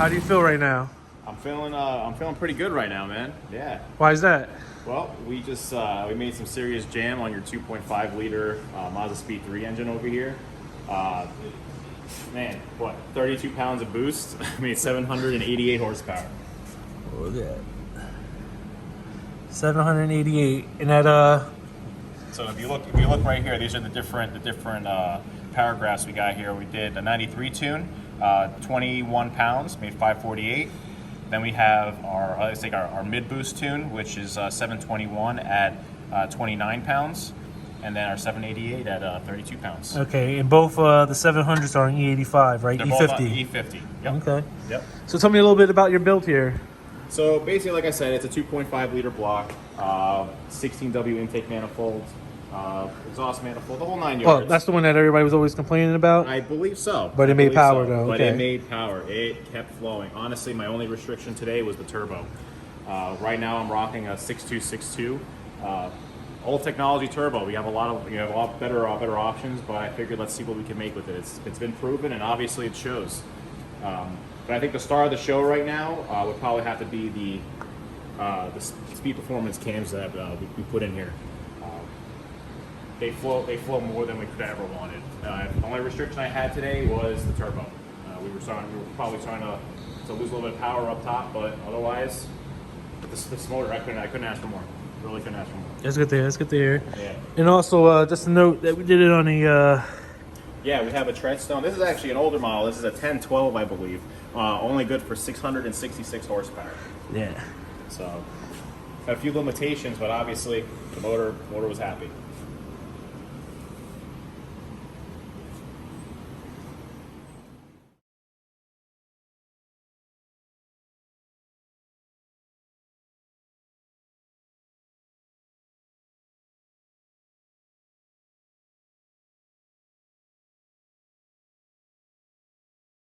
How do you feel right now? I'm feeling pretty good right now, man. Yeah. Why is that? Well, we just we made some serious jam on your 2.5 liter Mazdaspeed3 engine over here. Man, what? 32 pounds of boost. I mean, 788 horsepower. Look at that. 788, and that So if you look right here, these are the different paragraphs we got here. We did a 93 tune, 21 pounds, made 548. Then we have our mid boost tune, which is 721 at 29 pounds, and then our 788 at 32 pounds. Okay, and both the 700s are an E85, right? They're E50. both on E50. Yep. Okay. Yep. So tell me a little bit about your build here. So basically, like I said, it's a 2.5 liter block, 16W intake manifold, exhaust manifold, the whole 9 yards. Well, that's the one that everybody was always complaining about? I believe so. But it made power though. But okay. it made power. It kept flowing. Honestly, my only restriction today was the turbo. Right now, I'm rocking a 6262. Old technology turbo. We have a lot better options, but I figured let's see what we can make with it. It's been proven, and obviously it shows. But I think the star of the show right now would probably have to be the Speed Performance cams that we put in here. They flow more than we could have ever wanted. The only restriction I had today was the turbo. We were probably trying to lose a little bit of power up top, but otherwise, this motor I couldn't ask for more. Really couldn't ask for more. That's good to hear. That's good to hear. Yeah. And also, just a note that we did it on a. Yeah, we have a Treadstone. This is actually an older model. This is a 1012, I believe. Only good for 666 horsepower. Yeah. So, had a few limitations, but obviously the motor was happy.